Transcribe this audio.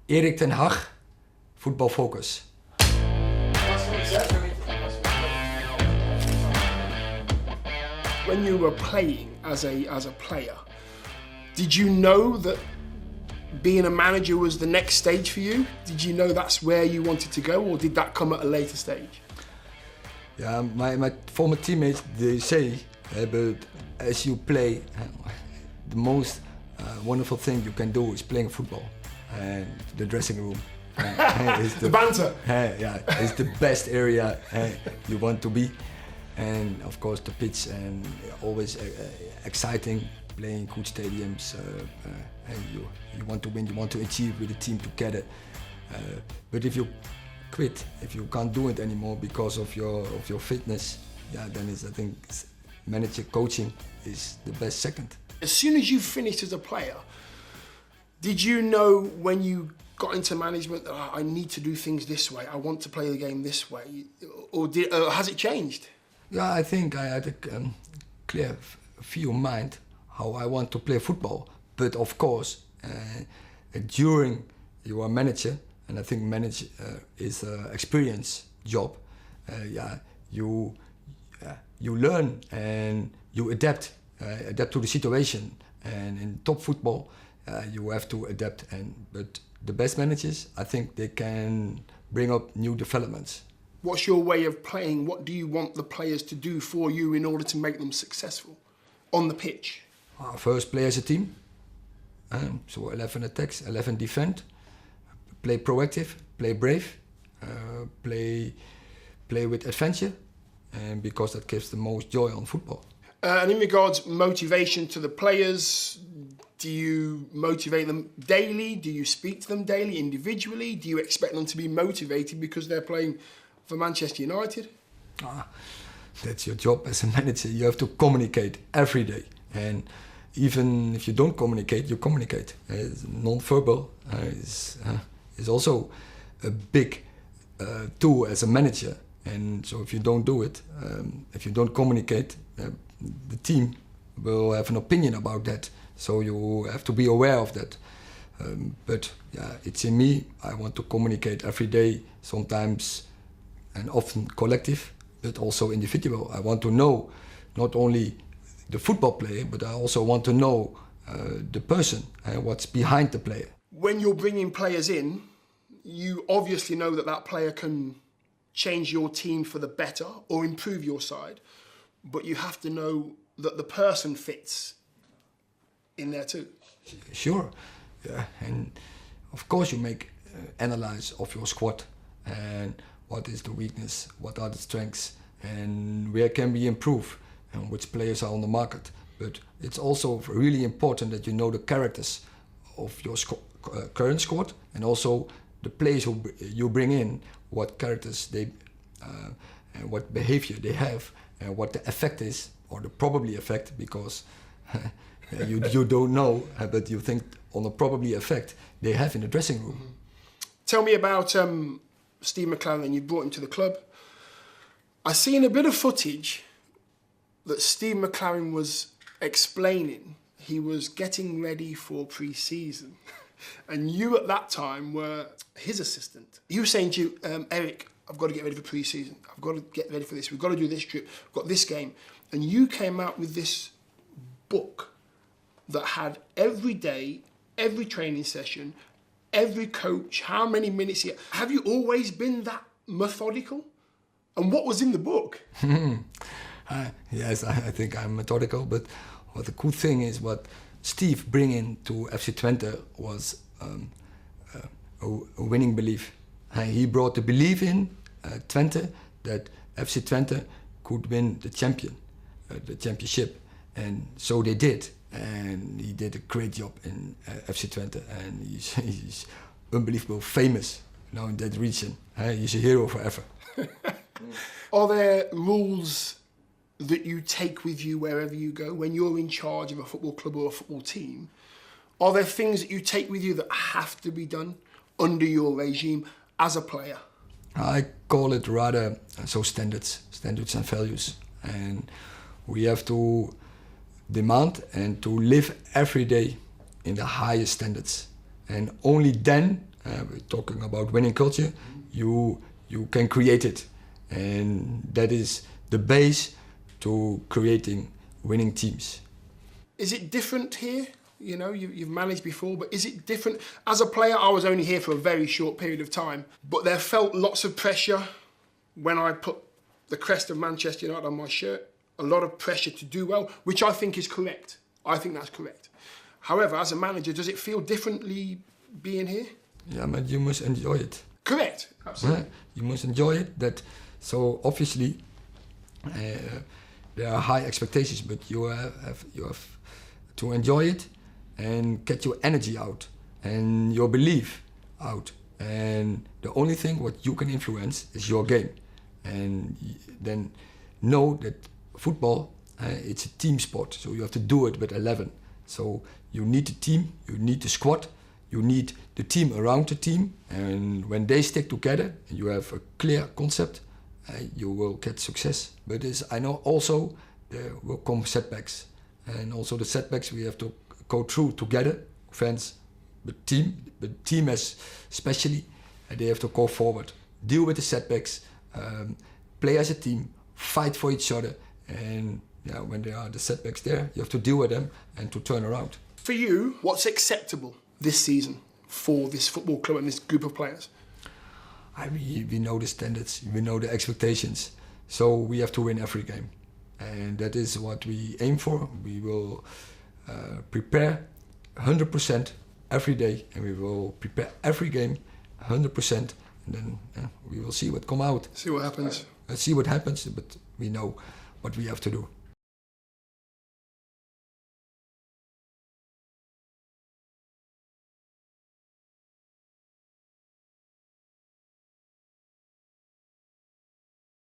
Erik ten Hag, Football Focus. When you were playing as a player, did you know that being a manager was the next stage for you? Did you know that's where you wanted to go, or did that come at a later stage? Yeah, my former teammates, they say, but as you play, the most wonderful thing you can do is playing football. And the dressing room is the banter. Yeah, it's the best area you want to be. And of course the pitch, and always exciting, playing good stadiums, and you want to win, you want to achieve with the team together. But if you quit, if you can't do it anymore because of your fitness, yeah, then I think manager coaching is the best second. As soon as you finished as a player, did you know when you got into management that I need to do things this way, I want to play the game this way, or has it changed? Yeah, I think I had a clear view in mind how I want to play football. But of course, during you are manager, and I think manager is an experience job. Yeah, you learn and you adapt to the situation. And in top football, you have to adapt. But the best managers, I think they can bring up new developments. What's your way of playing? What do you want the players to do for you in order to make them successful on the pitch? First, play as a team. So 11 attacks, 11 defend. Play proactive, play brave, play with adventure, and because that gives the most joy on football. And in regards motivation to the players, do you motivate them daily? Do you speak to them daily, individually? Do you expect them to be motivated because they're playing for Manchester United? That's your job as a manager. You have to communicate every day, and even if you don't communicate, you communicate. Non-verbal is also a big tool as a manager. And so if you don't do it, if you don't communicate, the team will have an opinion about that. So you have to be aware of that. But yeah, it's in me. I want to communicate every day, sometimes and often collective, but also individual. I want to know not only the football player, but I also want to know the person and what's behind the player. When you're bringing players in, you obviously know that that player can change your team for the better or improve your side, but you have to know that the person fits in there too. Sure, yeah, and of course you make analyze of your squad and what is the weakness, what are the strengths, and where can we improve, and which players are on the market. But it's also really important that you know the characters of your current squad, and also the players who you bring in, what characters they, and what behavior they have, and what the effect is, or the probably effect, because you don't know, but you think on a probably effect they have in the dressing room. Mm-hmm. Tell me about Steve McClaren. You brought him to the club. I seen a bit of footage that Steve McClaren was explaining. He was getting ready for pre-season. And you at that time were his assistant. He was saying to you, Erik, I've got to get ready for pre-season. I've got to get ready for this. We've got to do this trip. We've got this game. And you came out with this book that had every day, every training session, every coach, how many minutes. Have you always been that methodical? And what was in the book? Yes, I think I'm methodical, but what the cool thing is, what Steve bringing to FC Twente was a winning belief. He brought the belief in Twente that FC Twente could win the championship, and so they did. And he did a great job in FC Twente, and he's unbelievable famous now in that region. He's a hero forever. Are there rules that you take with you wherever you go when you're in charge of a football club or a football team? Are there things that you take with you that have to be done under your regime as a player? I call it rather standards and values, and we have to demand and to live every day in the highest standards, and only then we're talking about winning culture, you can create it. And that is the base to creating winning teams. Is it different here? You know, you've managed before, but is it different? As a player, I was only here for a very short period of time, but there felt lots of pressure when I put the crest of Manchester United on my shirt. A lot of pressure to do well, which I think is correct. I think that's correct. However, as a manager, does it feel differently being here? Yeah, but you must enjoy it. Correct, absolutely. You must enjoy it. So obviously, there are high expectations, but you have to enjoy it and get your energy out and your belief out. And the only thing what you can influence is your game. And then know that football, it's a team sport, so you have to do it with 11. So you need the team, you need the squad, you need the team around the team, and when they stick together and you have a clear concept, you will get success. But I know also there will come setbacks, and also the setbacks we have to go through together, fans, but team especially, they have to go forward, deal with the setbacks, play as a team, fight for each other, and when there are the setbacks there, you have to deal with them and to turn around. For you, what's acceptable this season for this football club and this group of players? We know the standards, we know the expectations, so we have to win every game. And that is what we aim for. We will prepare 100% every day, and we will prepare every game 100%, and then we will see what comes out. See what happens. Let's see what happens, but we know what we have to do.